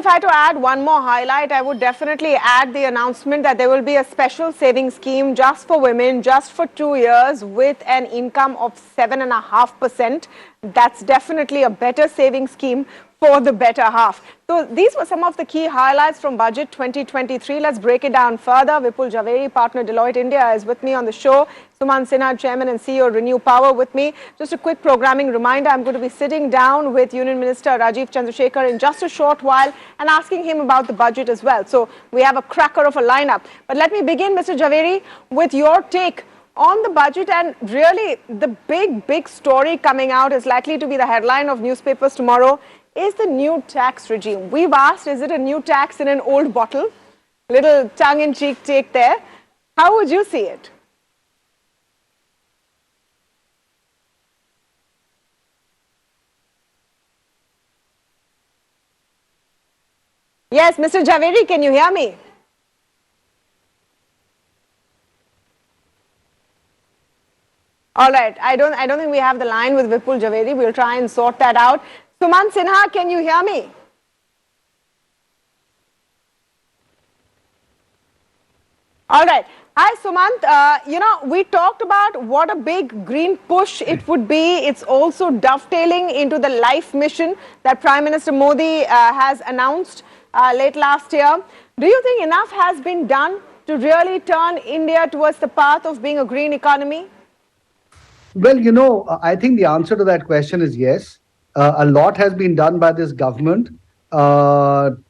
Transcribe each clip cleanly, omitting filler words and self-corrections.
if I had to add one more highlight, I would definitely add the announcement that there will be a special savings scheme just for women, just for 2 years, with an income of 7.5%. That's definitely a better savings scheme for the better half. So these were some of the key highlights from Budget 2023. Let's break it down further. Vipul Javeri, partner Deloitte India, is with me on the show. Sumant, Sinha, Chairman and CEO, Renew Power, with me. Just a quick programming reminder, I'm going to be sitting down with Union Minister Rajiv Chandrasekhar in just a short while and asking him about the budget as well. So we have a cracker of a lineup. But let me begin, Mr. Javeri, with your take on the budget. And really, the big story coming out is likely to be the headline of newspapers tomorrow, is the new tax regime. We've asked, is it a new tax in an old bottle? Little tongue-in-cheek take there. How would you see it? Yes, Mr. Javeri, can you hear me? All right, I don't think we have the line with Vipul Javeri. We'll try and sort that out. Sumant Sinha, can you hear me? All right. Hi, Sumant. We talked about what a big green push it would be. It's also dovetailing into the life mission that Prime Minister Modi has announced late last year. Do you think enough has been done to really turn India towards the path of being a green economy? Well, I think the answer to that question is yes. A lot has been done by this government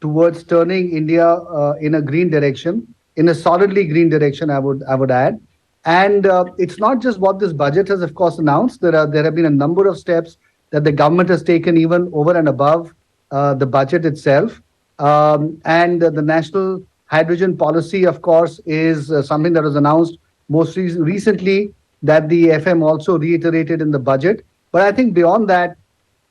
towards turning India in a green direction, in a solidly green direction, I would add. And it's not just what this budget has, of course, announced. There have been a number of steps that the government has taken even over and above the budget itself. And the national hydrogen policy, of course, is something that was announced most recently, that the FM also reiterated in the budget. But I think beyond that,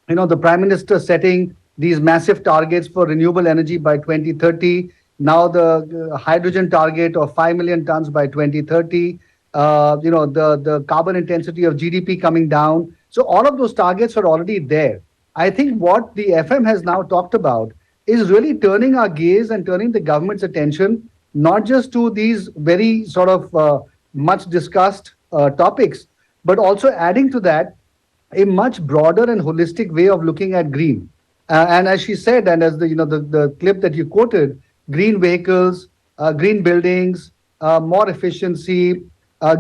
the Prime Minister setting these massive targets for renewable energy by 2030, now the hydrogen target of 5 million tons by 2030, the carbon intensity of GDP coming down. So all of those targets are already there. I think what the FM has now talked about is really turning our gaze and turning the government's attention not just to these very sort of much discussed topics, but also adding to that a much broader and holistic way of looking at green. And as she said, and as the clip that you quoted, green vehicles, green buildings, more efficiency,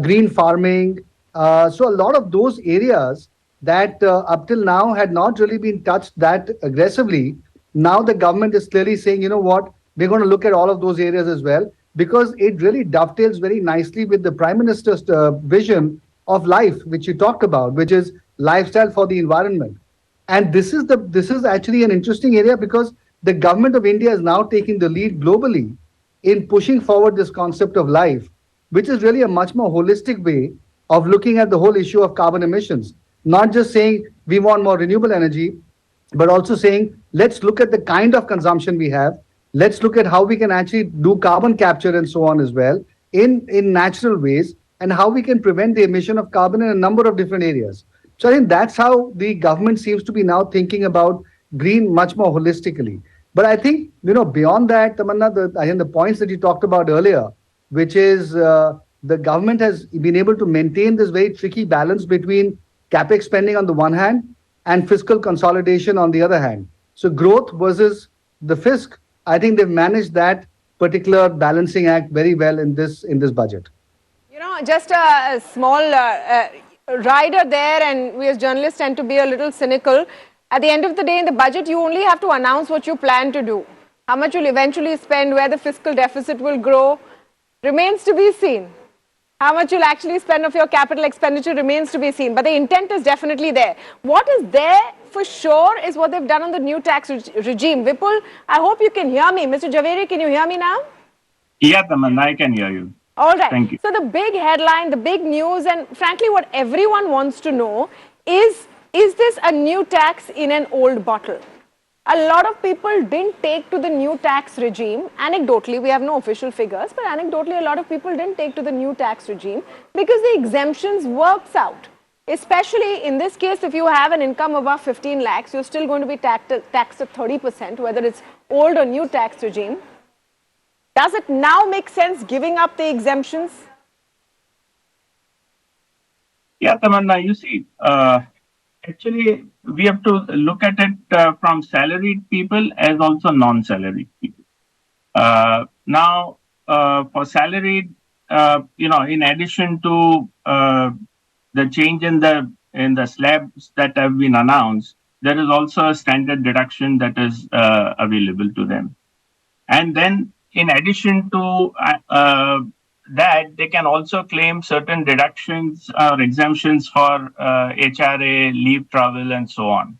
green farming. So a lot of those areas that up till now had not really been touched that aggressively, now the government is clearly saying, you know what, we're going to look at all of those areas as well, because it really dovetails very nicely with the Prime Minister's vision of life, which you talked about, which is lifestyle for the environment. And this is actually an interesting area, because the government of India is now taking the lead globally in pushing forward this concept of life, which is really a much more holistic way of looking at the whole issue of carbon emissions. Not just saying we want more renewable energy, but also saying, let's look at the kind of consumption we have. Let's look at how we can actually do carbon capture and so on as well in natural ways, and how we can prevent the emission of carbon in a number of different areas. So I think that's how the government seems to be now thinking about green much more holistically. But I think, beyond that, Tamanna, I think the points that you talked about earlier, which is the government has been able to maintain this very tricky balance between capex spending on the one hand and fiscal consolidation on the other hand. So growth versus the fisc, I think they've managed that particular balancing act very well in this budget. Just a small rider there, and we as journalists tend to be a little cynical. At the end of the day, in the budget, you only have to announce what you plan to do. How much you'll eventually spend, where the fiscal deficit will grow, remains to be seen. How much you'll actually spend of your capital expenditure remains to be seen. But the intent is definitely there. What is there for sure is what they've done on the new tax regime. Vipul, I hope you can hear me. Mr. Javeri, can you hear me now? Yeah, Tamanna, I can hear you. All right. Thank you. So the big headline, the big news, and frankly what everyone wants to know is this a new tax in an old bottle? A lot of people didn't take to the new tax regime. Anecdotally, we have no official figures, but anecdotally a lot of people didn't take to the new tax regime because the exemptions works out. Especially in this case, if you have an income above 15 lakhs, you're still going to be taxed at 30%, whether it's old or new tax regime. Does it now make sense giving up the exemptions? Yeah, Tamanna, you see, actually, we have to look at it from salaried people as also non-salaried people. Now, for salaried, in addition to the change in the slabs that have been announced, there is also a standard deduction that is available to them. And then, in addition to that, they can also claim certain deductions or exemptions for HRA, leave travel, and so on.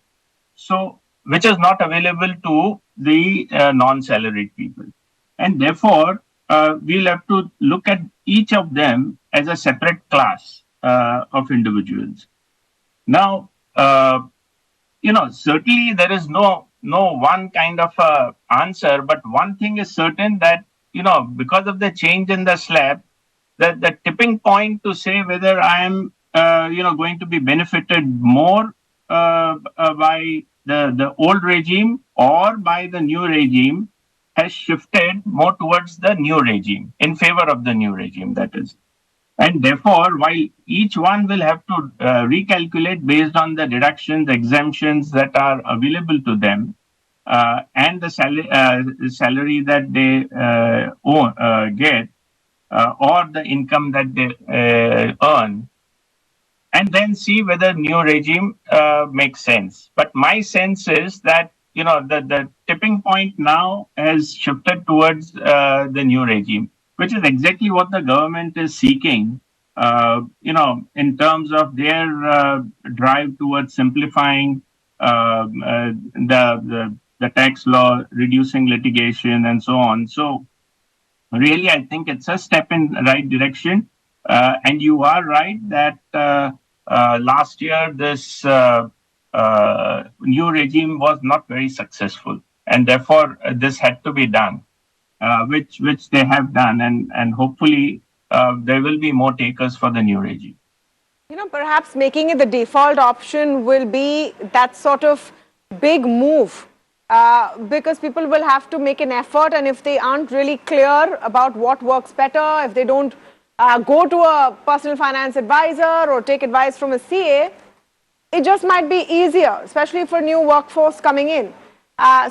So, which is not available to the non-salaried people. And therefore, we'll have to look at each of them as a separate class of individuals. Now, certainly there is no one kind of answer, but one thing is certain that, because of the change in the slab, the tipping point to say whether I am, going to be benefited more by the old regime or by the new regime has shifted more towards the new regime, in favor of the new regime, that is. And therefore, while each one will have to recalculate based on the deductions, exemptions that are available to them, and the salary that they get, or the income that they earn, and then see whether new regime makes sense. But my sense is that the tipping point now has shifted towards the new regime, which is exactly what the government is seeking, in terms of their drive towards simplifying the tax law, reducing litigation, and so on. So, really, I think it's a step in the right direction. And you are right that last year this new regime was not very successful, and therefore this had to be done, which they have done, and hopefully there will be more takers for the new regime. Perhaps making it the default option will be that sort of big move, because people will have to make an effort, and if they aren't really clear about what works better, if they don't go to a personal finance advisor or take advice from a CA, it just might be easier, especially for new workforce coming in.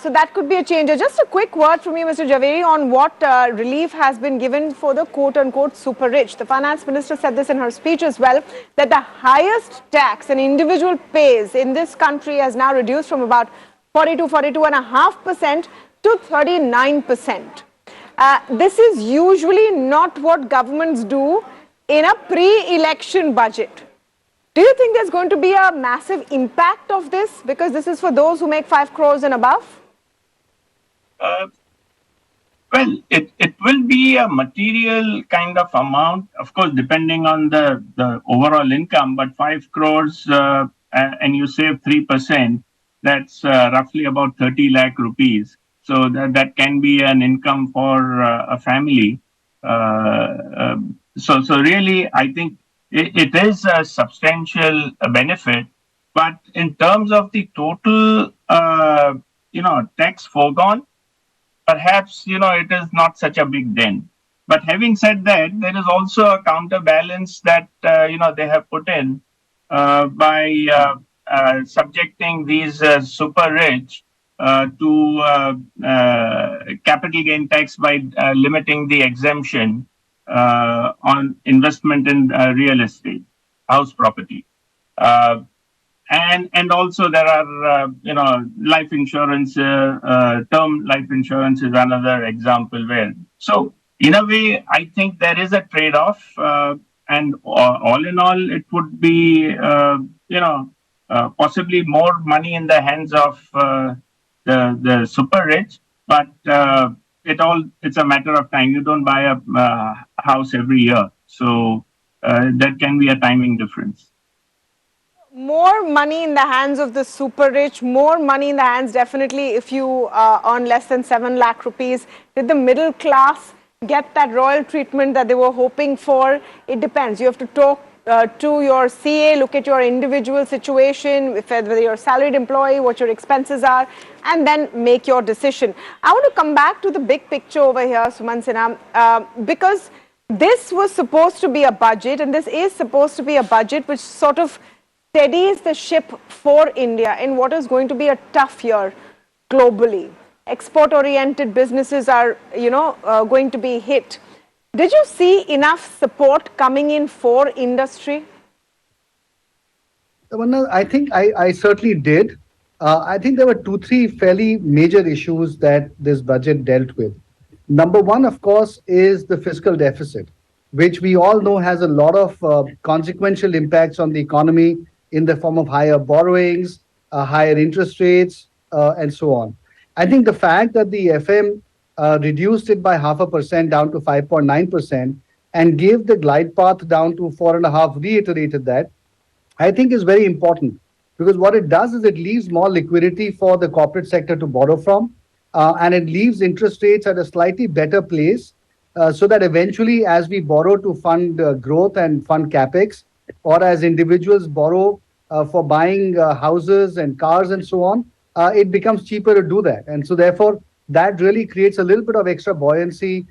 So that could be a change. Just a quick word from you, Mr. Javeri, on what relief has been given for the quote-unquote super rich. The finance minister said this in her speech as well, that the highest tax an individual pays in this country has now reduced from about 42.5% to 39%. This is usually not what governments do in a pre-election budget. Do you think there's going to be a massive impact of this? Because this is for those who make 5 crores and above? Well, it will be a material kind of amount, of course, depending on the overall income, but 5 crores and you save 3%, that's roughly about 30 lakh rupees. So that can be an income for a family. So really, I think it is a substantial benefit, but in terms of the total, tax foregone, perhaps, it is not such a big dent. But having said that, there is also a counterbalance that, they have put in by subjecting these super rich to capital gain tax by limiting the exemption on investment in real estate, house property. And also there are, life insurance, term life insurance is another example where. So in a way, I think there is a trade-off, and all in all, it would be, possibly more money in the hands of the super rich, but it's a matter of time. You don't buy a house every year, so there can be a timing difference. More money in the hands of the super rich, more money in the hands definitely if you earn less than 7 lakh rupees. Did the middle class get that royal treatment that they were hoping for? It depends. You have to to your CA, look at your individual situation, whether you're a salaried employee, what your expenses are, and then make your decision. I want to come back to the big picture over here, Sumant Sinha, because this was supposed to be a budget, and this is supposed to be a budget which sort of steadies the ship for India in what is going to be a tough year globally. Export-oriented businesses are, going to be hit. Did you see enough support coming in for industry? I think I certainly did. I think there were two, three fairly major issues that this budget dealt with. Number one, of course, is the fiscal deficit, which we all know has a lot of consequential impacts on the economy in the form of higher borrowings, higher interest rates, and so on. I think the fact that the FM reduced it by 0.5% down to 5.9% and gave the glide path down to 4.5%, reiterated that, I think is very important, because what it does is it leaves more liquidity for the corporate sector to borrow from, and it leaves interest rates at a slightly better place, so that eventually as we borrow to fund growth and fund capex, or as individuals borrow for buying houses and cars and so on, it becomes cheaper to do that. And so therefore, that really creates a little bit of extra buoyancy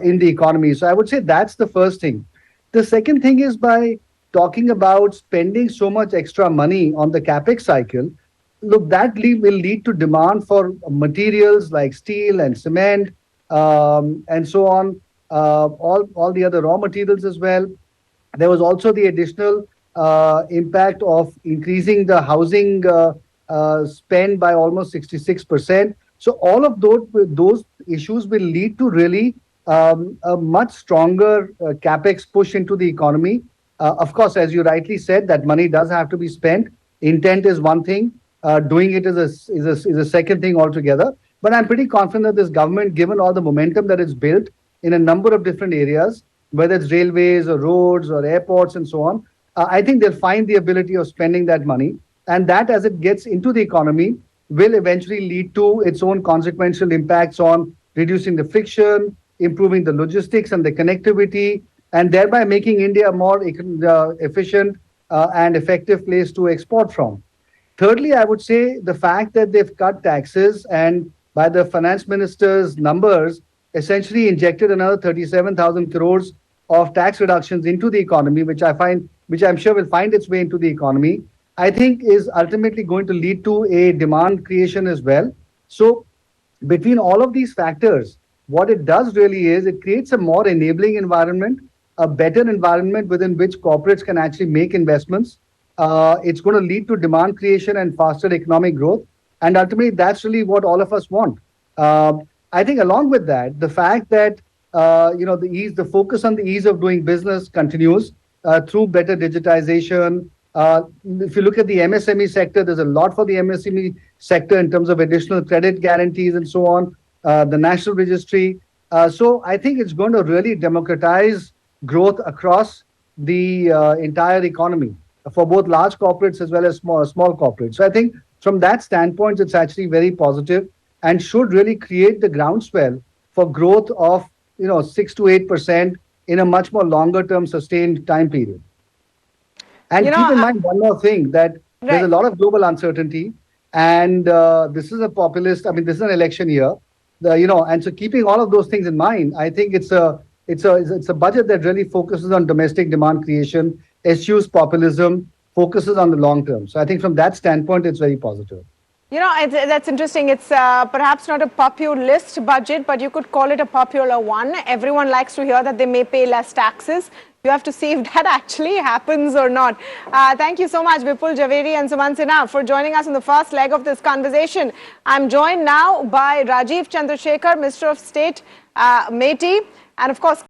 in the economy. So I would say that's the first thing. The second thing is, by talking about spending so much extra money on the capex cycle, look, that will lead to demand for materials like steel and cement, and so on, all the other raw materials as well. There was also the additional impact of increasing the housing spend by almost 66%. So all of those issues will lead to really a much stronger capex push into the economy. Of course, as you rightly said, that money does have to be spent. Intent is one thing, doing it is a second thing altogether. But I'm pretty confident that this government, given all the momentum that it's built in a number of different areas, whether it's railways or roads or airports and so on, I think they'll find the ability of spending that money. And that, as it gets into the economy, will eventually lead to its own consequential impacts on reducing the friction, improving the logistics and the connectivity, and thereby making India a more efficient and effective place to export from. Thirdly, I would say the fact that they've cut taxes and, by the finance minister's numbers, essentially injected another 37,000 crores of tax reductions into the economy, which I'm sure will find its way into the economy, I think is ultimately going to lead to a demand creation as well. So between all of these factors, what it does really is it creates a more enabling environment, a better environment within which corporates can actually make investments. It's going to lead to demand creation and faster economic growth. And ultimately, that's really what all of us want. I think along with that, the fact that the focus on the ease of doing business continues through better digitization. If you look at the MSME sector, there's a lot for the MSME sector in terms of additional credit guarantees and so on, the national registry. So I think it's going to really democratize growth across the entire economy for both large corporates as well as small corporates. So I think from that standpoint, it's actually very positive and should really create the groundswell for growth of 6 to 8% in a much more longer term sustained time period. And keep in mind one more thing, that there's a lot of global uncertainty, and this is this is an election year, and so keeping all of those things in mind, I think it's a budget that really focuses on domestic demand creation, eschews populism, focuses on the long term. So I think from that standpoint, it's very positive. That's interesting. It's perhaps not a populist budget, but you could call it a popular one. Everyone likes to hear that they may pay less taxes. You have to see if that actually happens or not. Thank you so much, Vipul Javeri and Sumant Sinha, for joining us in the first leg of this conversation. I'm joined now by Rajiv Chandrasekhar, Minister of State, Meti, and of course,